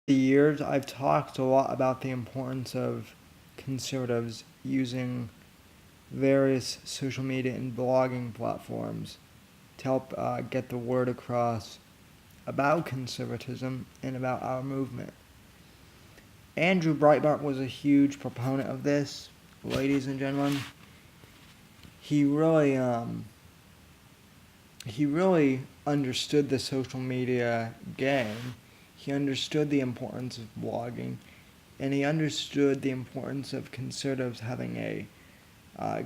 the years, I've talked a lot about the importance of conservatives using various social media and blogging platforms to help get the word across about conservatism and about our movement. Andrew Breitbart was a huge proponent of this, ladies and gentlemen. He really understood the social media game. He understood the importance of blogging, and he understood the importance of conservatives having a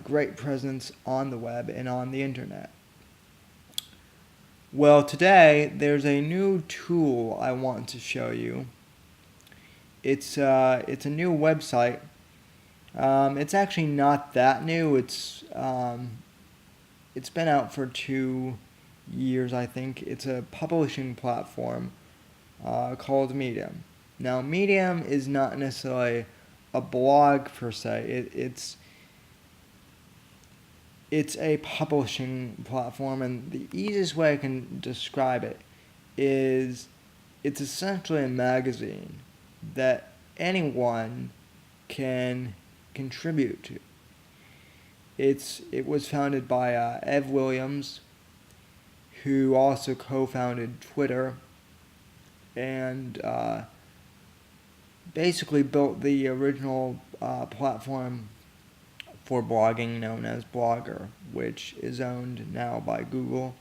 great presence on the web and on the internet. Well, today there's a new tool I want to show you. It's a new website. It's actually not that new. It's been out for 2 years, I think. It's a publishing platform called Medium. Now, Medium is not necessarily a blog per se. It's a publishing platform, and the easiest way I can describe it is it's essentially a magazine that anyone can contribute to. It was founded by Ev Williams, who also co-founded Twitter, and basically built the original platform for blogging known as Blogger, which is owned now by Google.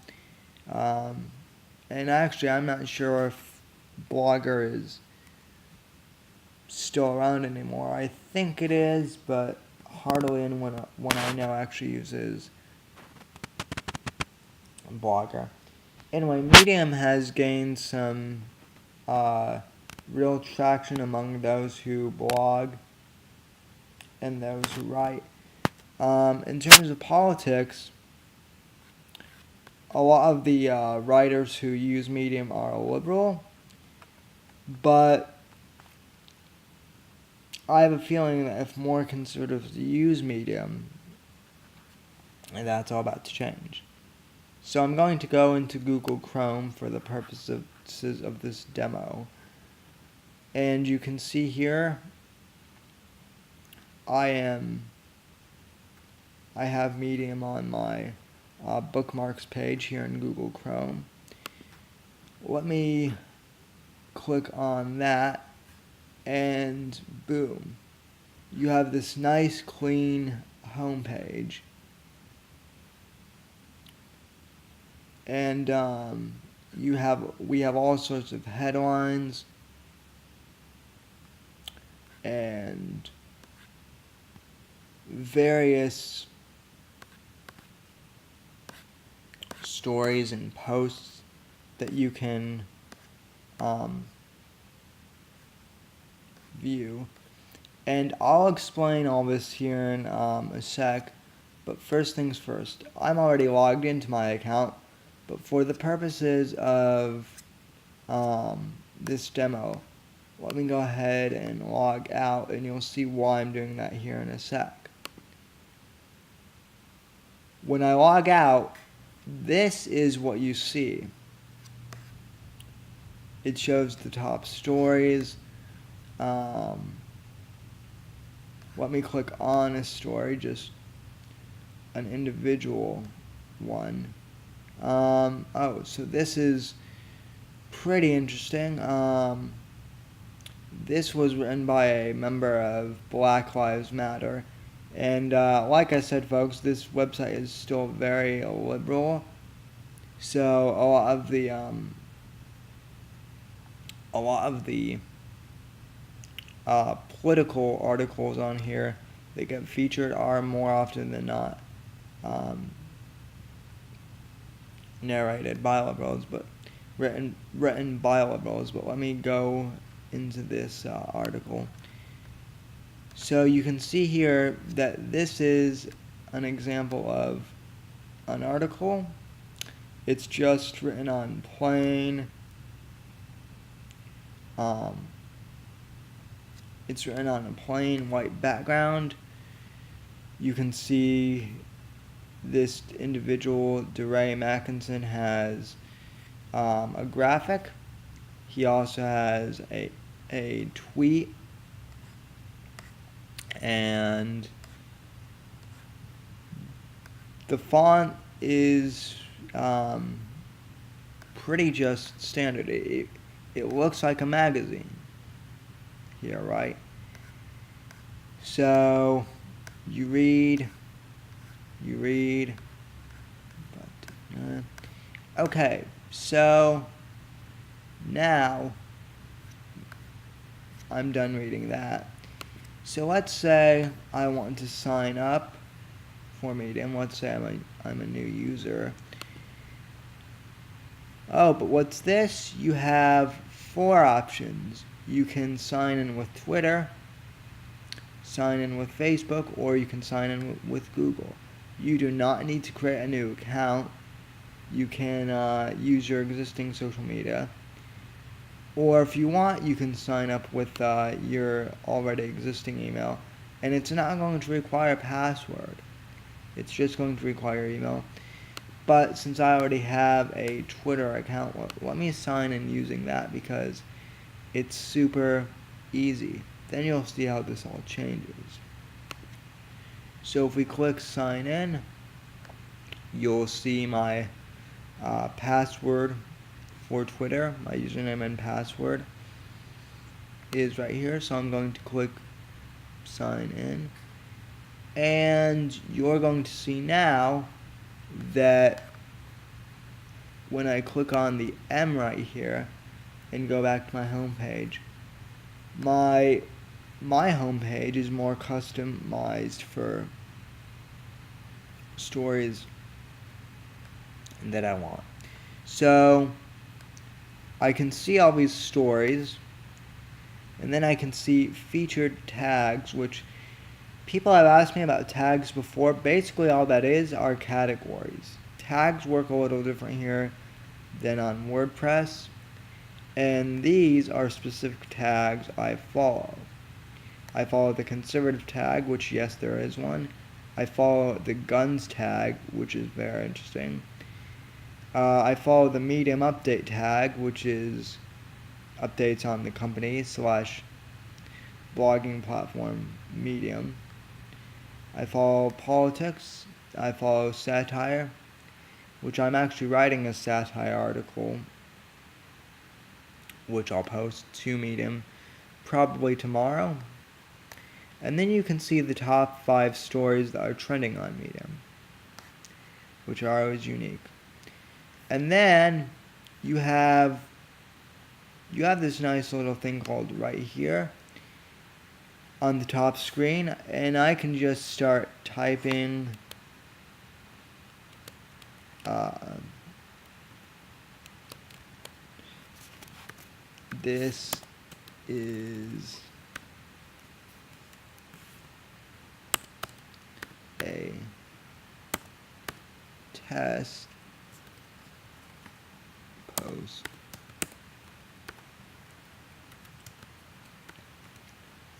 And actually, I'm not sure if Blogger is still around anymore. I think it is, but hardly anyone I know actually uses Blogger. Anyway, Medium has gained some real traction among those who blog and those who write. In terms of politics, a lot of the writers who use Medium are liberal, but I have a feeling that if more conservatives use Medium, that's all about to change. So I'm going to go into Google Chrome for the purposes of this demo. And you can see here, I have Medium on my bookmarks page here in Google Chrome. Let me click on that, and boom, you have this nice clean home page. And we have all sorts of headlines and various stories and posts that you can view. And I'll explain all this here in a sec, but first things first, I'm already logged into my account, but for the purposes of this demo, let me go ahead and log out, and you'll see why I'm doing that here in a sec. When I log out, this is what you see. It shows the top stories. Let me click on a story, just an individual one. So this is pretty interesting. This was written by a member of Black Lives Matter. And like I said, folks, this website is still very liberal. So a lot of the political articles on here that get featured are more often than not narrated by liberals, but written by liberals. But let me go into this article. So you can see here that this is an example of an article. It's just written on plain. It's written on a plain white background. You can see this individual, DeRay Mackinson, has a graphic. He also has a tweet, and the font is pretty just standard. It looks like a magazine here, right? So you read. Okay, so now I'm done reading that. So let's say I want to sign up for Medium. Let's say I'm a new user. Oh, but what's this? You have 4 options. You can sign in with Twitter, sign in with Facebook, or you can sign in with Google. You do not need to create a new account. You can use your existing social media. Or if you want, you can sign up with your already existing email. And it's not going to require a password. It's just going to require email. But since I already have a Twitter account, let me sign in using that because it's super easy. Then you'll see how this all changes. So if we click sign in, you'll see my password for Twitter. My username and password is right here. So I'm going to click sign in. And you're going to see now that when I click on the M right here and go back to my home page, my home page is more customized for stories that I want. So I can see all these stories, and then I can see featured tags, which people have asked me about tags before. Basically all that is are categories. Tags work a little different here than on WordPress, and these are specific tags I follow. I follow the conservative tag, which yes, there is one. I follow the guns tag, which is very interesting. I follow the Medium update tag, which is updates on the company / blogging platform Medium. I follow politics. I follow satire, which I'm actually writing a satire article, which I'll post to Medium probably tomorrow. And then you can see the top 5 stories that are trending on Medium, which are always unique. And then you have this nice little thing called right here on the top screen, and I can just start typing this is a test post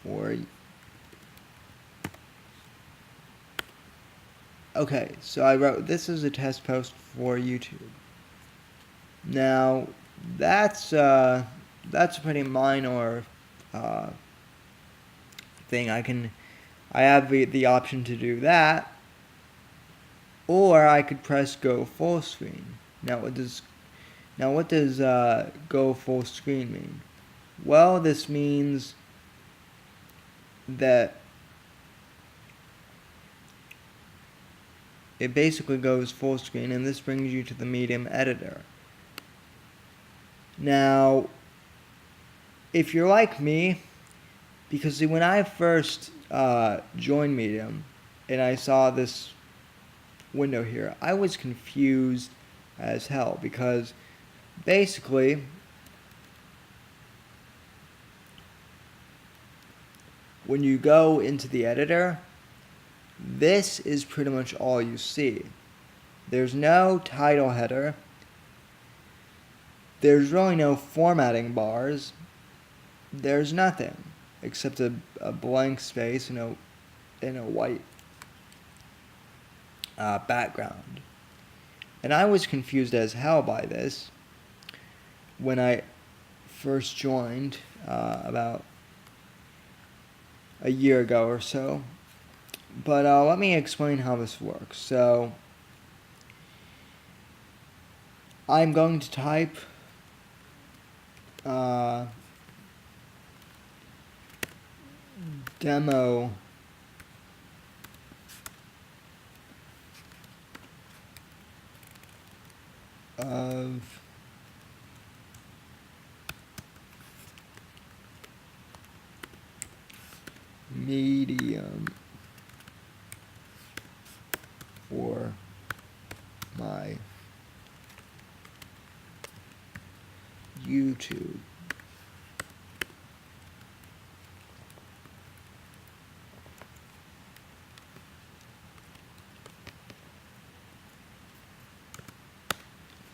for okay, so I wrote this is a test post for YouTube. Now that's a pretty minor thing. I have the option to do that, or I could press go full screen. Now what does go full screen mean? Well, this means that it basically goes full screen, and this brings you to the Medium editor. Now, if you're like me, because see, when I first joined Medium and I saw this window here, I was confused as hell because basically when you go into the editor, this is pretty much all you see. There's no title header. There's really no formatting bars. There's nothing except a blank space in a white background. And I was confused as hell by this when I first joined about a year ago or so. But let me explain how this works. So I'm going to type demo of Medium for my YouTube.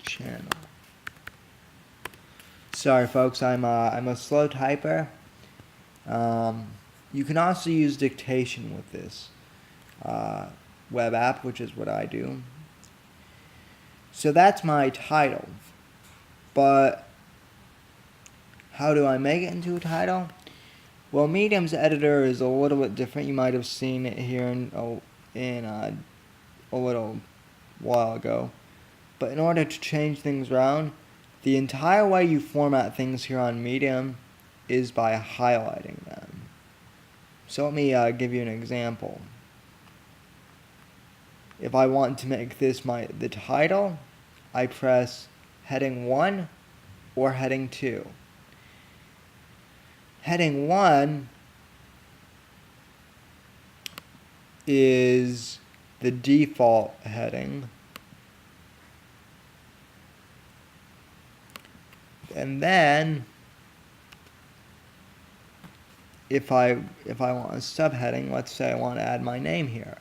Channel. Sorry, folks. I'm a slow typer. You can also use dictation with this web app, which is what I do. So that's my title. But how do I make it into a title? Well, Medium's editor is a little bit different. You might have seen it here in a little while ago. But in order to change things around, the entire way you format things here on Medium is by highlighting them. So let me give you an example. If I want to make this the title, I press heading 1 or heading 2. Heading 1 is the default heading. And then if I want a subheading, let's say I want to add my name here.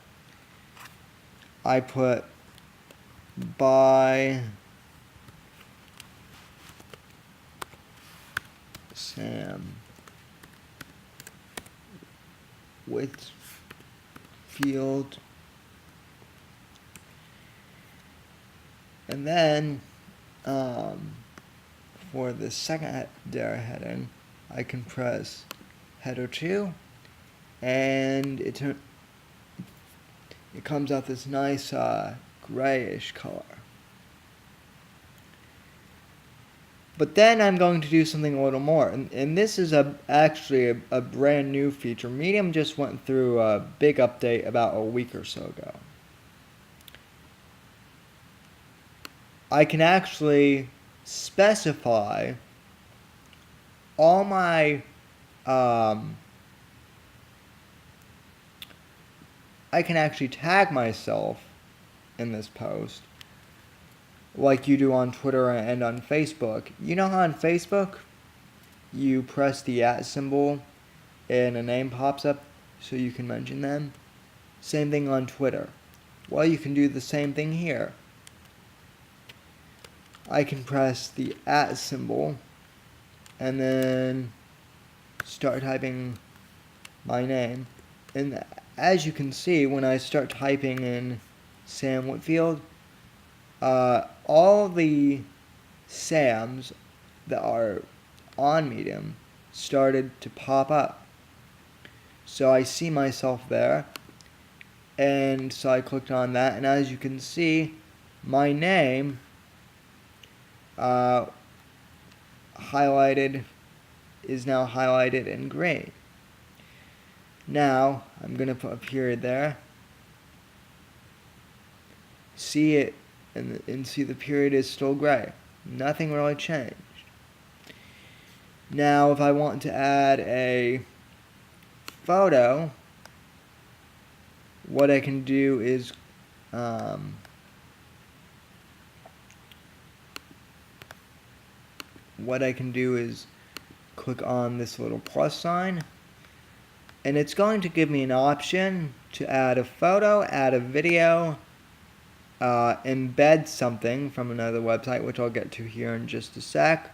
I put by Sam Whitfield, and then for the secondary heading, I can press header 2, and it comes out this nice grayish color. But then I'm going to do something a little more, and this is actually a brand new feature. Medium just went through a big update about a week or so ago. I can actually specify all my I can actually tag myself in this post like you do on Twitter and on Facebook. You know how on Facebook you press the @ symbol and a name pops up so you can mention them? Same thing on Twitter. Well, you can do the same thing here. I can press the @ symbol and then start typing my name. And as you can see, when I start typing in Sam Whitfield, all the Sams that are on Medium started to pop up. So I see myself there, and so I clicked on that, and as you can see, my name is now highlighted in green. Now I'm going to put a period there. See it, and see the period is still gray. Nothing really changed. Now if I want to add a photo, what I can do is click on this little plus sign, and it's going to give me an option to add a photo, add a video, embed something from another website, which I'll get to here in just a sec.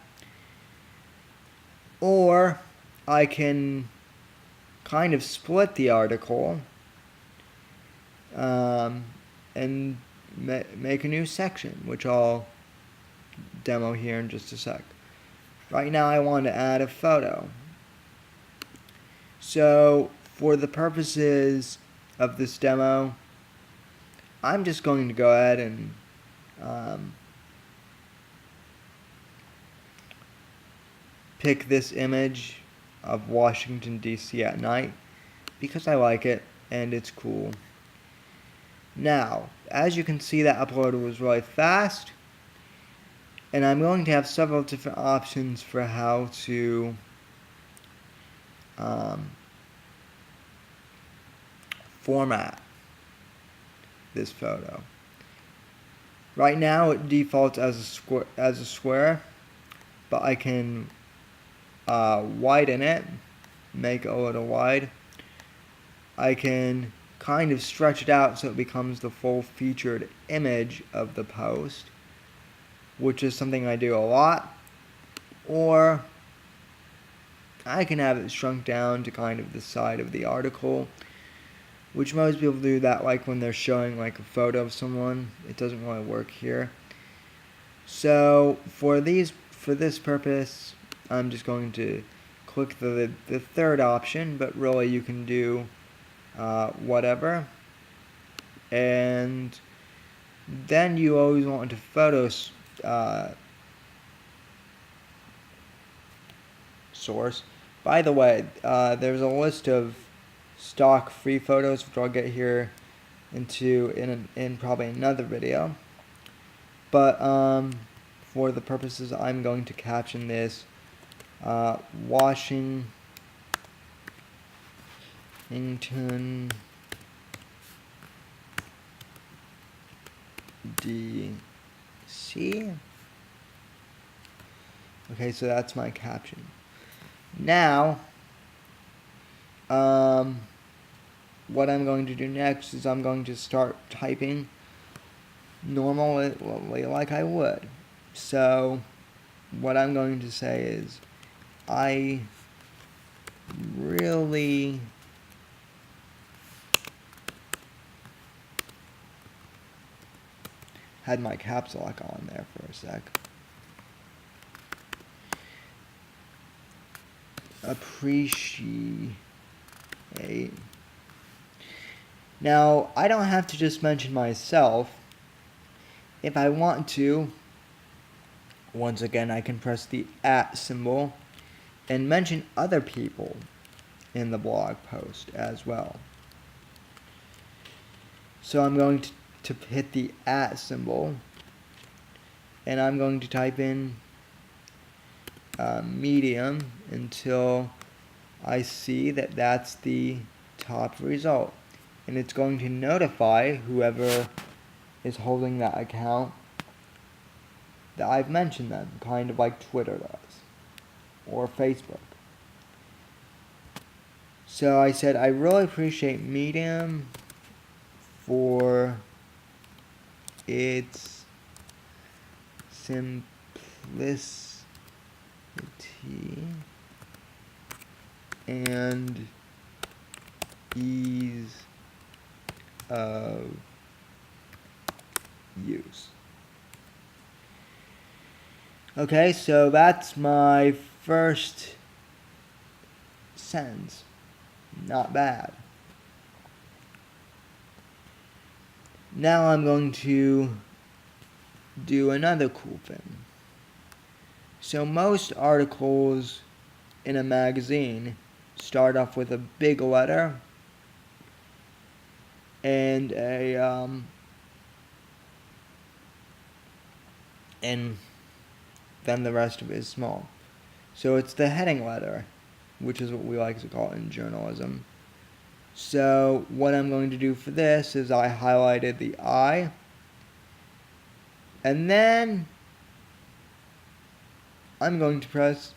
Or I can kind of split the article and make a new section, which I'll demo here in just a sec. Right now I want to add a photo. So for the purposes of this demo, I'm just going to go ahead and pick this image of Washington, D.C. at night because I like it and it's cool. Now, as you can see, that upload was really fast, and I'm going to have several different options for how to format this photo. Right now it defaults as a square, but I can widen it, make it a little wide. I can kind of stretch it out so it becomes the full featured image of the post, which is something I do a lot. Or I can have it shrunk down to kind of the side of the article, which most people do that like when they're showing like a photo of someone. It doesn't really work here. So for this purpose, I'm just going to click the third option, but really you can do whatever. And then you always want to source. By the way, there's a list of stock free photos, which I'll get here into in probably another video. But for the purposes, I'm going to caption this Washington D.C. Okay, so that's my caption. Now, what I'm going to do next is I'm going to start typing normally like I would. So, what I'm going to say is, I really had my caps lock on there for a sec. Appreciate. Now, I don't have to just mention myself. If I want to, once again, I can press the @ symbol and mention other people in the blog post as well. So I'm going to hit the @ symbol, and I'm going to type in medium until I see that that's the top result. And it's going to notify whoever is holding that account that I've mentioned them, kind of like Twitter does, or Facebook. So I said, I really appreciate Medium for its simplicity and ease of use. Okay, so that's my first sentence. Not bad. Now I'm going to do another cool thing. So most articles in a magazine start off with a big letter and and then the rest of it is small. So it's the heading letter, which is what we like to call it in journalism. So what I'm going to do for this is I highlighted the I, and then I'm going to press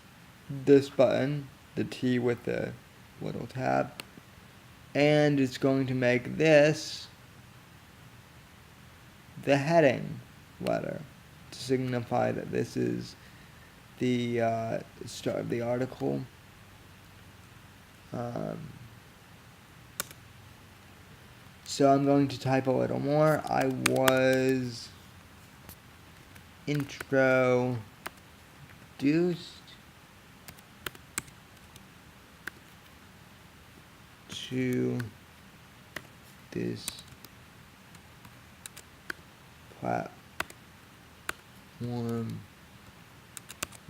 this button, the T with the little tab, and it's going to make this the heading letter to signify that this is the start of the article. So I'm going to type a little more. I was introduced to this platform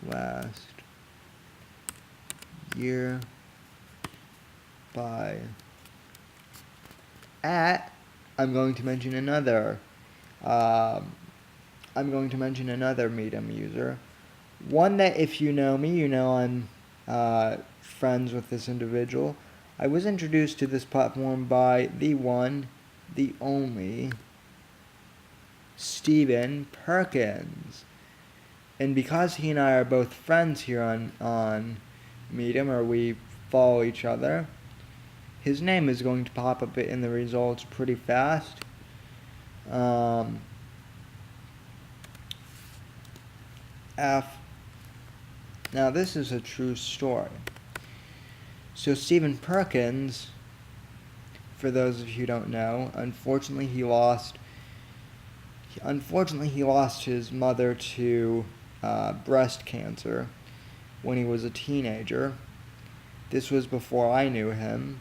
last year by at I'm going to mention another Medium user. One that, if you know me, you know I'm friends with this individual. I was introduced to this platform by the one, the only, Stephen Perkins. And because he and I are both friends here on Medium, or we follow each other, his name is going to pop up in the results pretty fast. Now this is a true story. So Stephen Perkins, for those of you who don't know, unfortunately he lost his mother to breast cancer when he was a teenager. This was before I knew him.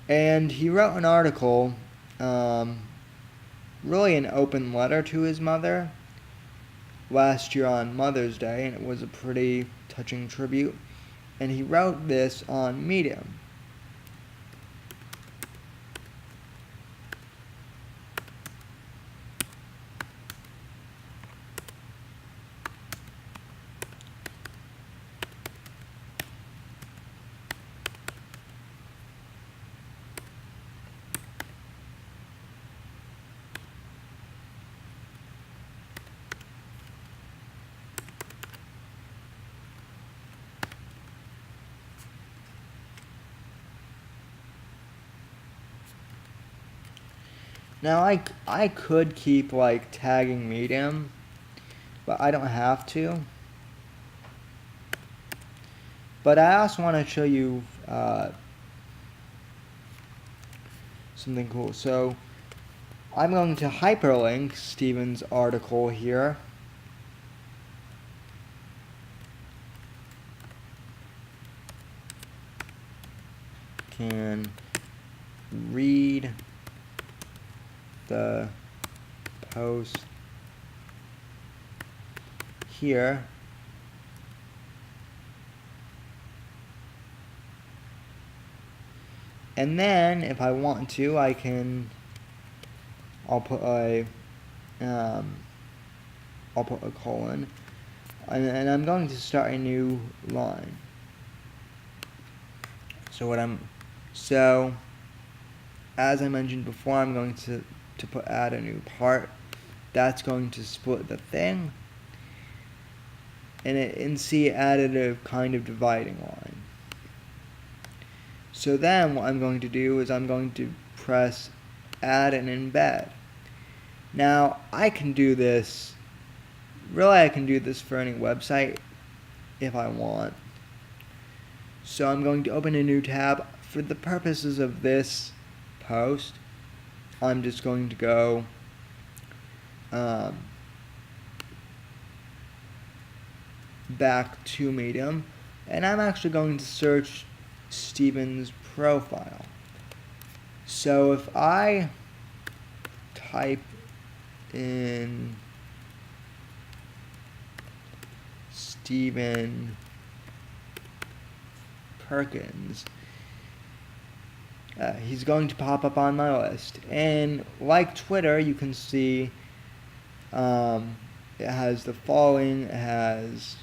And he wrote an article, really an open letter to his mother, last year on Mother's Day, and it was a pretty touching tribute. And he wrote this on Medium. Now I could keep like tagging Medium, but I don't have to. But I also want to show you something cool. So I'm going to hyperlink Stephen's article here. Can read the post here. And then if I want to, I'll put a colon, and I'm going to start a new line. So as I mentioned before, I'm going to add a new part. That's going to split the thing, and see added a kind of dividing line. So then what I'm going to do is I'm going to press add and embed. Now I can do this for any website if I want. So I'm going to open a new tab. For the purposes of this post, I'm just going to go back to Medium, and I'm actually going to search Stephen's profile. So if I type in Stephen Perkins, he's going to pop up on my list. And like Twitter, you can see it has the following, it has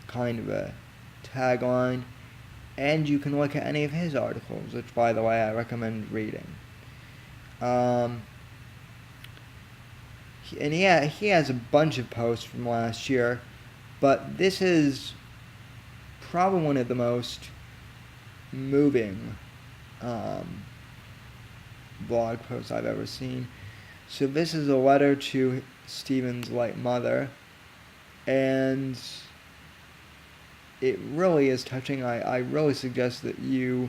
kind of a tagline, and you can look at any of his articles, which, by the way, I recommend reading. And yeah, he has a bunch of posts from last year, but this is probably one of the most moving blog posts I've ever seen. So this is a letter to Stephen's late mother, and it really is touching. I really suggest that I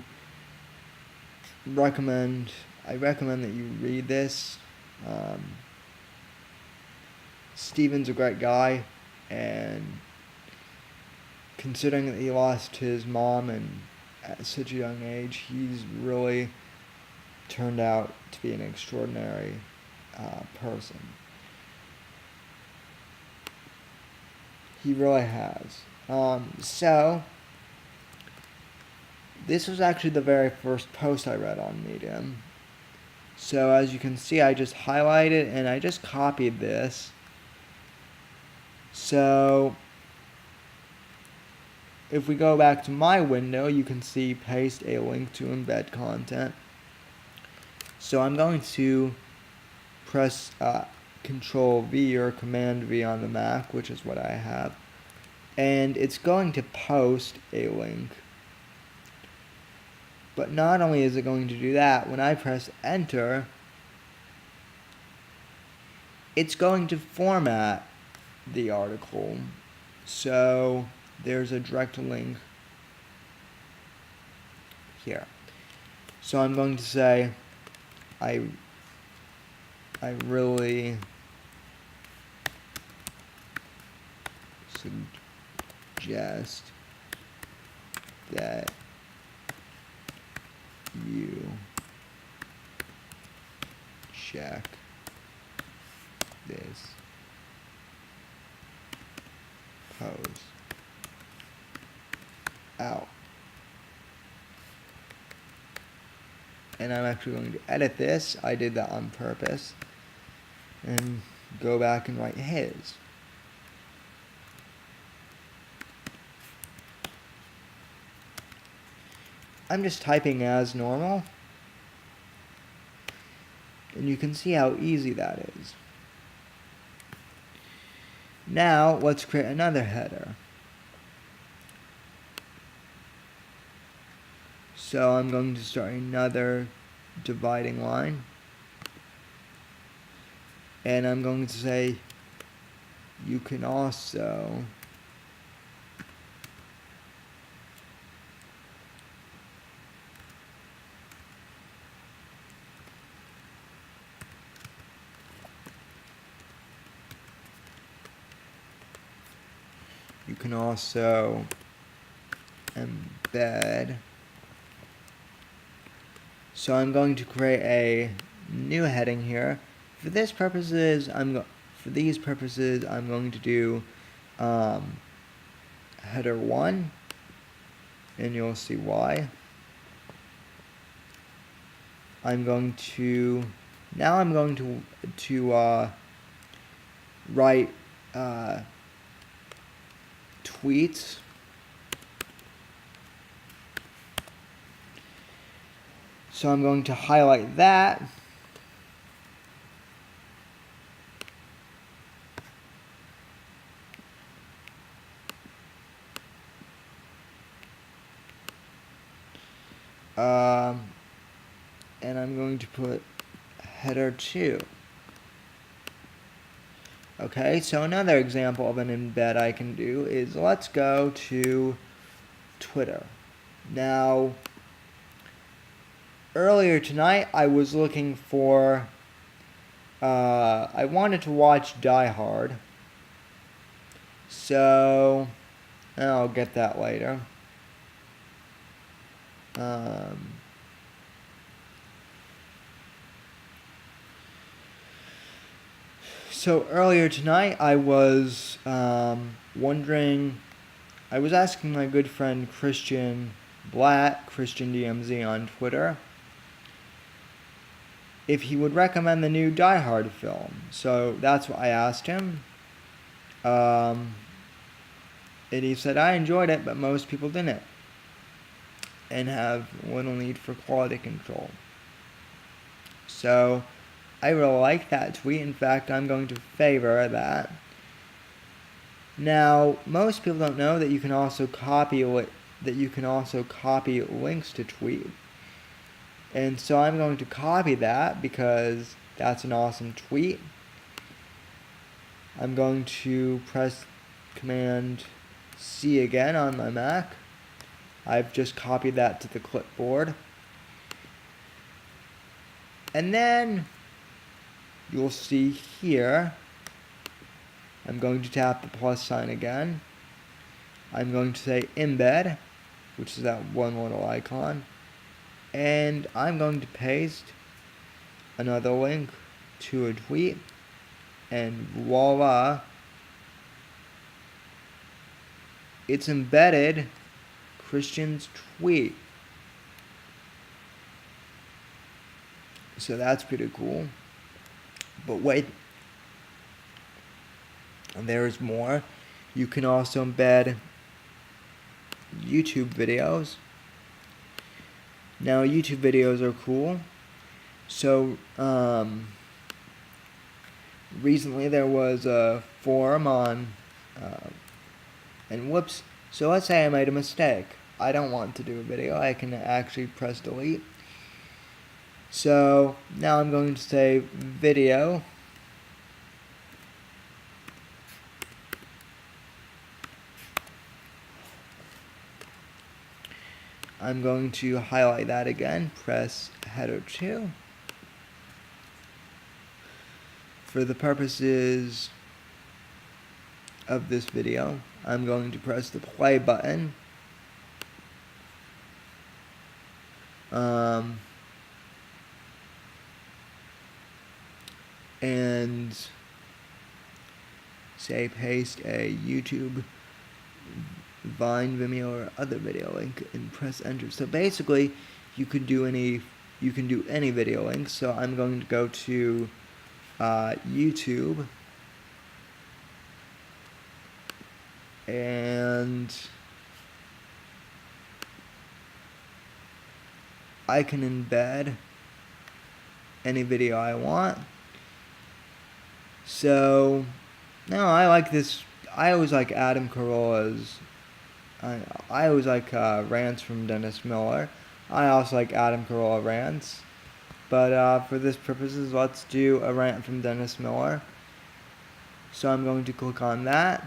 recommend that you read this. Stephen's a great guy, and considering that he lost his mom and at such a young age. He's really turned out to be an extraordinary person. He really has. So, this was actually the very first post I read on Medium. So as you can see, I just highlighted and I just copied this. So if we go back to my window, you can see paste a link to embed content. So I'm going to press Control V or Command V on the Mac, which is what I have. And it's going to post a link. But not only is it going to do that, when I press Enter, it's going to format the article. So there's a direct link here. So I'm going to say, I really suggest that you check this post out. And I'm actually going to edit this. I did that on purpose. And go back and write his. I'm just typing as normal. And you can see how easy that is. Now, let's create another header. So I'm going to start another dividing line. And I'm going to say, you can also embed. So I'm going to create a new heading here. For these purposes, I'm going to do header 1, and you'll see why. I'm going to write tweets. So I'm going to highlight that. And I'm going to put header 2. Okay, so another example of an embed I can do is, let's go to Twitter. Now, earlier tonight I was looking for, I wanted to watch Die Hard. So, I'll get that later. So earlier tonight I was wondering, I was asking my good friend Christian Blatt, Christian DMZ on Twitter, if he would recommend the new Die Hard film. So that's what I asked him. And he said, I enjoyed it, but most people didn't, and have little need for quality control. So I really like that tweet. In fact, I'm going to favor that. Now, most people don't know that you can also copy links to tweet. And so I'm going to copy that because that's an awesome tweet. I'm going to press Command C again on my Mac. I've just copied that to the clipboard. And then you'll see here, I'm going to tap the plus sign again. I'm going to say embed. which is that one little icon. And I'm going to paste another link to a tweet, and voila, it's embedded Christian's tweet. So that's pretty cool. But wait, there's more. You can also embed YouTube videos. Now, YouTube videos are cool. So, recently there was a forum on, and whoops, so let's say I made a mistake. I don't want to do a video. I can actually press delete. So, now I'm going to say video. I'm going to highlight that again, press header 2. For the purposes of this video, I'm going to press the play button. And say paste a YouTube, Vine, Vimeo, or other video link and press enter. So basically, you can do any video link. So I'm going to go to YouTube, and I can embed any video I want. So now I like this. I always like Adam Carolla's. I always like rants from Dennis Miller. I also like Adam Carolla rants. But for this purposes, let's do a rant from Dennis Miller. So I'm going to click on that.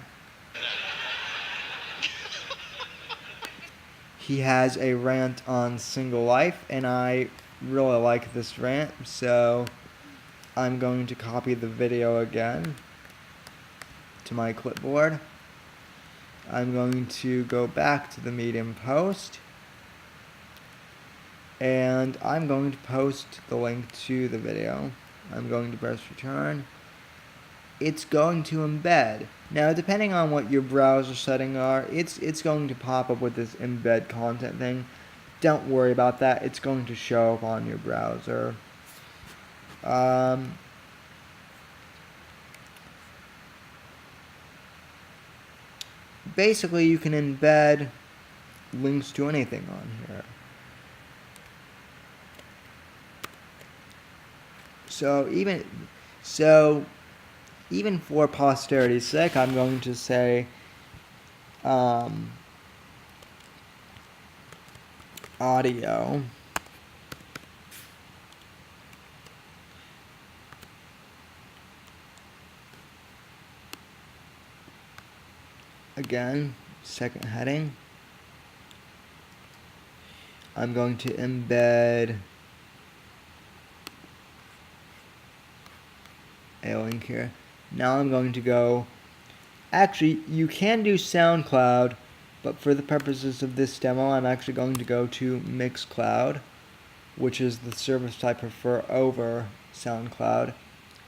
He has a rant on single life, and I really like this rant, so I'm going to copy the video again to my clipboard. I'm going to go back to the Medium post, and I'm going to post the link to the video. I'm going to press return. It's going to embed. Now, depending on what your browser setting are, it's going to pop up with this embed content thing. Don't worry about that. It's going to show up on your browser. Basically, you can embed links to anything on here. So even for posterity's sake, I'm going to say audio. Again, second heading. I'm going to embed a link here. Now I'm going to go, actually you can do SoundCloud, but for the purposes of this demo I'm actually going to go to Mixcloud, which is the service I prefer over SoundCloud.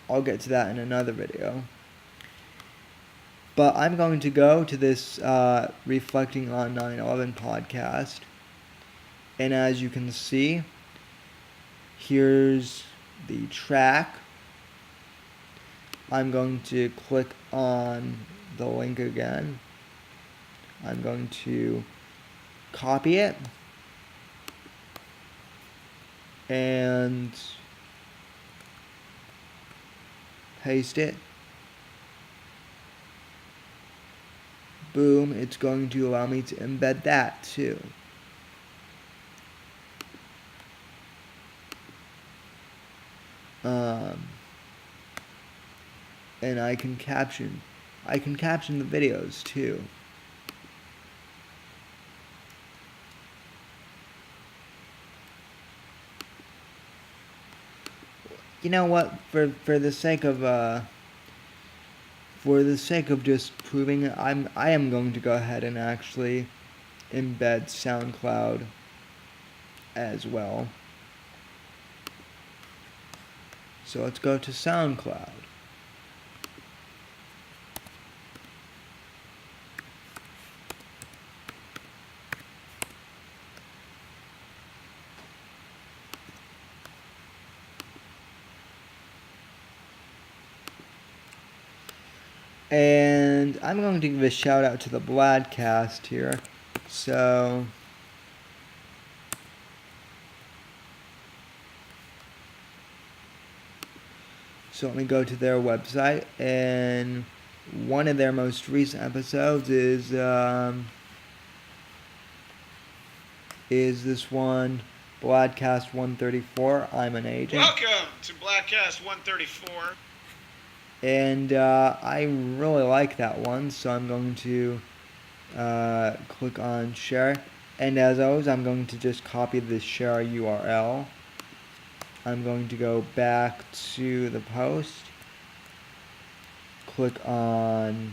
I'll get to that in another video. But I'm going to go to this Reflecting on 9/11 podcast, and as you can see, here's the track. I'm going to click on the link again. I'm going to copy it and paste it. Boom, it's going to allow me to embed that too. And I can caption the videos too. You know what? For the sake of just proving it, I am going to go ahead and actually embed SoundCloud as well. So let's go to SoundCloud. And I'm going to give a shout out to the Bladcast here. So let me go to their website, and one of their most recent episodes is this one, Bladcast 134. I'm an agent. Welcome to Bladcast 134. And I really like that one, so I'm going to click on share. And as always, I'm going to just copy the share URL. I'm going to go back to the post, click on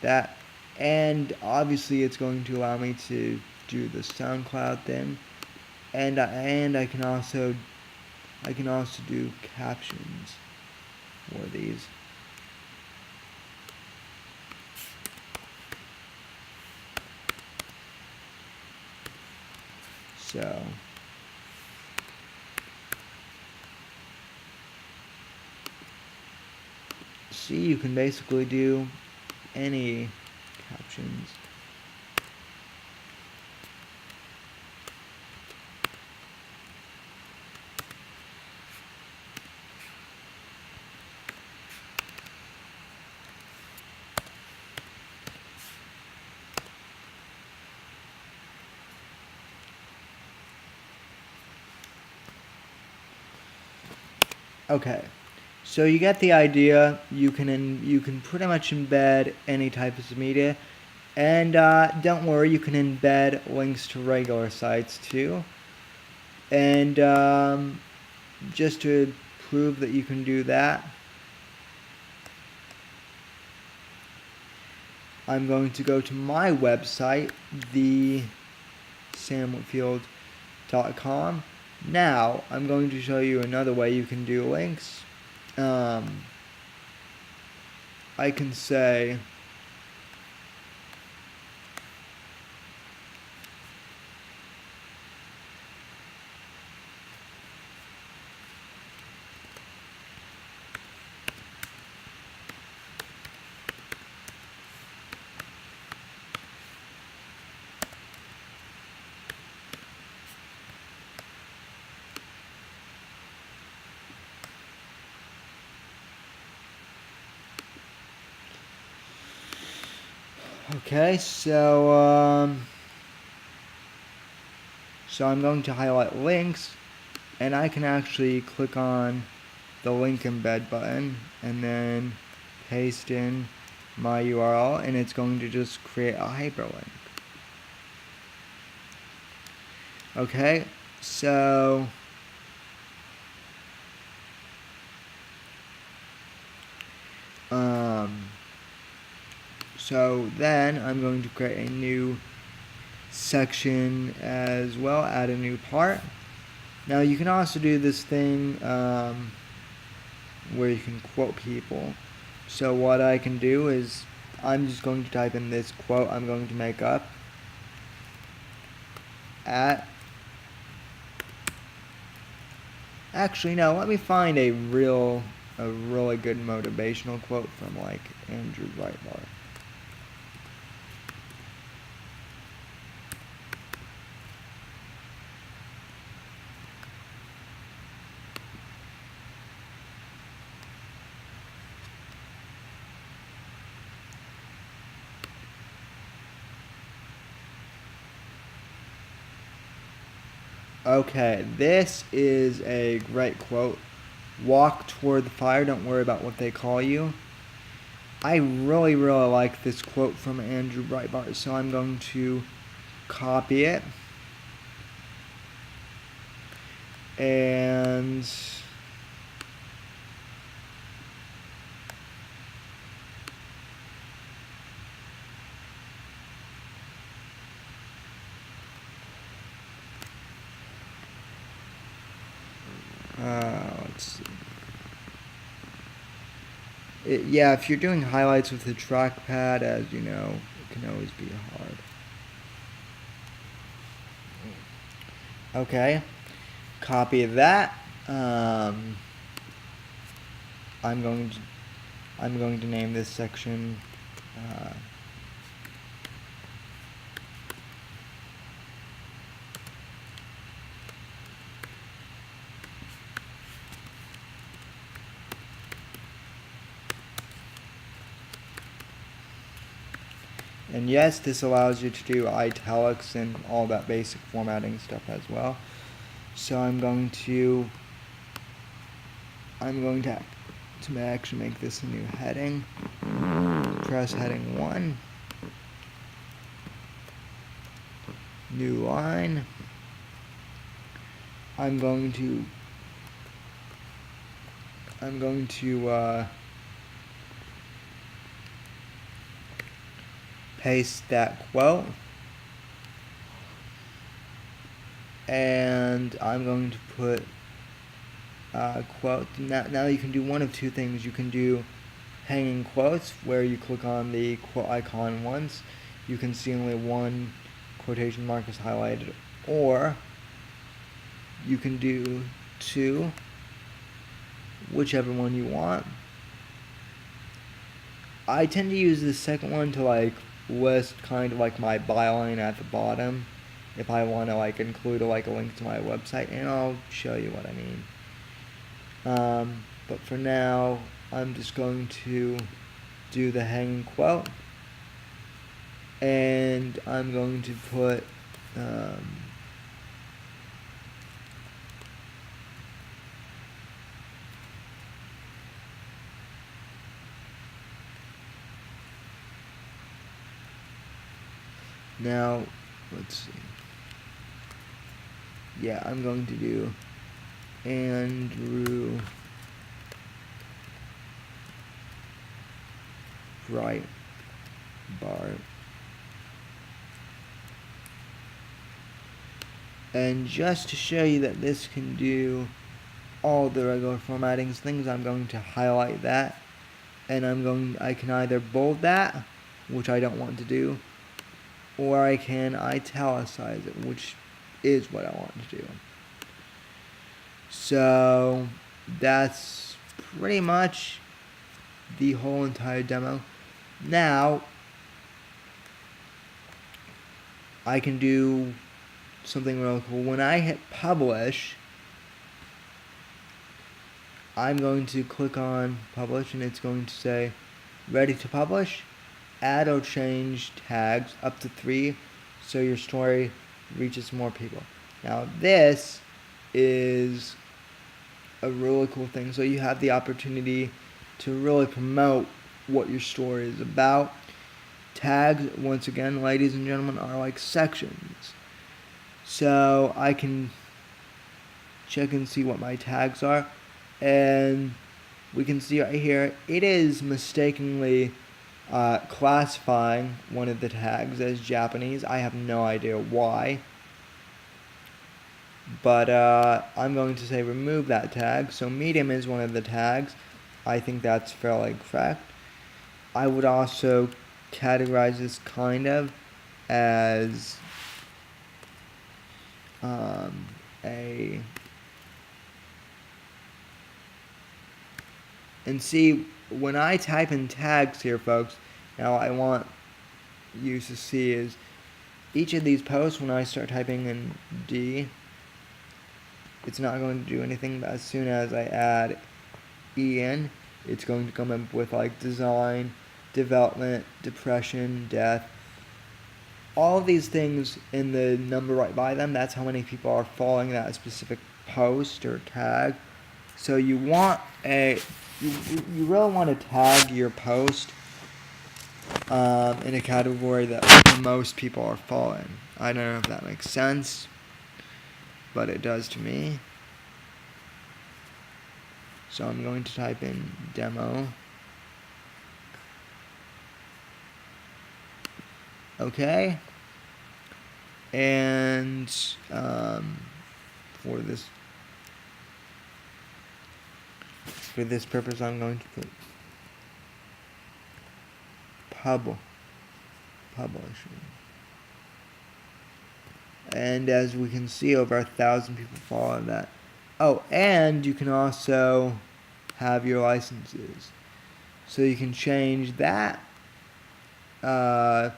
that, and obviously it's going to allow me to do the SoundCloud thing, and I can also do captions for these. So see, you can basically do any captions. Okay, so you get the idea. You can pretty much embed any type of media, and don't worry, you can embed links to regular sites too. And just to prove that you can do that, I'm going to go to my website, thesamwhitfield.com. Now, I'm going to show you another way you can do links. I can say, okay, so I'm going to highlight links, and I can actually click on the link embed button and then paste in my URL, and it's going to just create a hyperlink. Okay, so then I'm going to create a new section as well, add a new part. Now you can also do this thing where you can quote people. So what I can do is I'm just going to type in this quote I'm going to make up at, actually no, let me find a really good motivational quote from like Andrew Breitbart. Okay, this is a great quote. Walk toward the fire, don't worry about what they call you. I really like this quote from Andrew Breitbart, so I'm going to copy it. And Yeah, if you're doing highlights with the trackpad, as you know, it can always be hard. Okay, copy that. I'm going to name this section. And yes, this allows you to do italics and all that basic formatting stuff as well. So I'm going to actually make this a new heading. Press heading 1. New line. I'm going to paste that quote, and I'm going to put quote. Now you can do one of two things. You can do hanging quotes, where you click on the quote icon once, you can see only one quotation mark is highlighted, or you can do two, whichever one you want. I tend to use the second one to like list kind of like my byline at the bottom if I want to like include a link to my website, and I'll show you what I mean. But for now, I'm just going to do the hanging quote, and I'm going to put now, let's see. Yeah, I'm going to do Andrew Breitbart. And just to show you that this can do all the regular formatting things, I'm going to highlight that, and I can either bold that, which I don't want to do, or I can italicize it, which is what I want to do. So that's pretty much the whole entire demo. Now I can do something real cool. When I hit publish, I'm going to click on publish, and it's going to say ready to publish. Add or change tags up to 3 so your story reaches more people. Now this is a really cool thing. So you have the opportunity to really promote what your story is about. Tags, once again, ladies and gentlemen, are like sections. So I can check and see what my tags are, and we can see right here it is mistakenly classifying one of the tags as Japanese. I have no idea why, but I'm going to say remove that tag. So medium is one of the tags. I think that's fairly correct. I would also categorize this kind of as and see, when I type in tags here, folks, now I want you to see is each of these posts, when I start typing in D, it's not going to do anything, but as soon as I add E in, it's going to come up with like design, development, depression, death. All of these things in the number right by them, that's how many people are following that specific post or tag. So you want you really want to tag your post in a category that the most people are following. I don't know if that makes sense, but it does to me. So I'm going to type in demo. Okay. And for this purpose, I'm going to put publishing. And as we can see, over 1,000 people follow that. Oh, and you can also have your licenses. So you can change that. All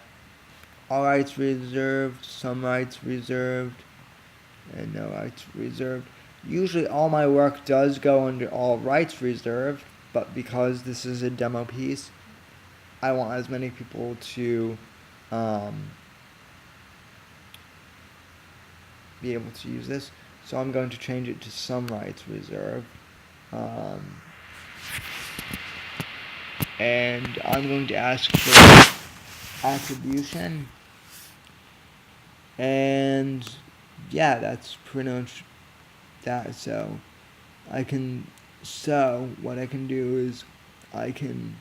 rights reserved, some rights reserved, and no rights reserved. Usually all my work does go under all rights reserved, but because this is a demo piece, I want as many people to be able to use this. So I'm going to change it to some rights reserved. And I'm going to ask for attribution. And yeah, that's pretty much that. So what I can do is I can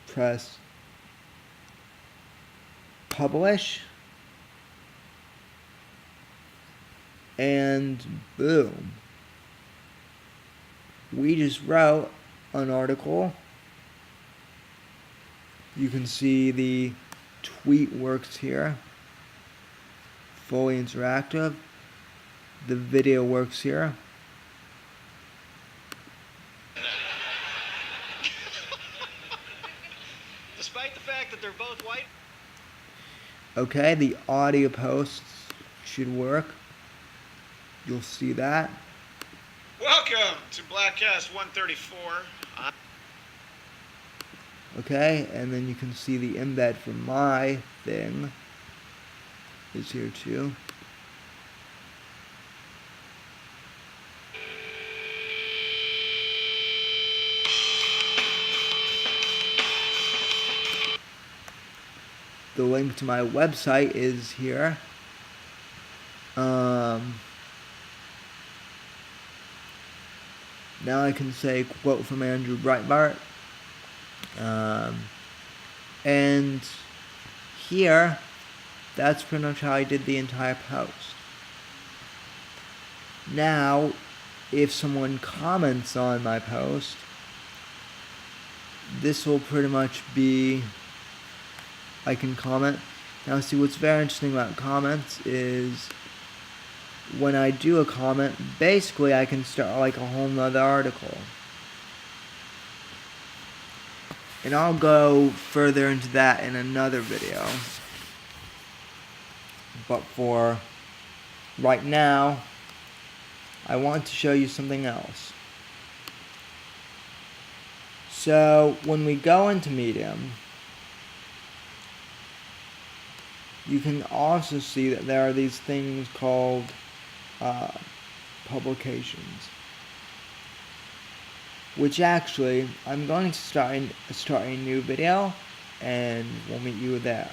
press publish, and boom, we just wrote an article. You can see the tweet works here, fully interactive. The video works here. Despite the fact that they're both white. Okay, the audio posts should work. You'll see that. Welcome to Blackcast 134. Okay, and then you can see the embed for my thing is here too. The link to my website is here. Now I can say quote from Andrew Breitbart. And here, that's pretty much how I did the entire post. Now, if someone comments on my post, this will pretty much be, I can comment. Now see, what's very interesting about comments is when I do a comment, basically I can start like a whole nother article. And I'll go further into that in another video. But for right now, I want to show you something else. So when we go into Medium, you can also see that there are these things called publications, which actually I'm going to start a new video, and we'll meet you there.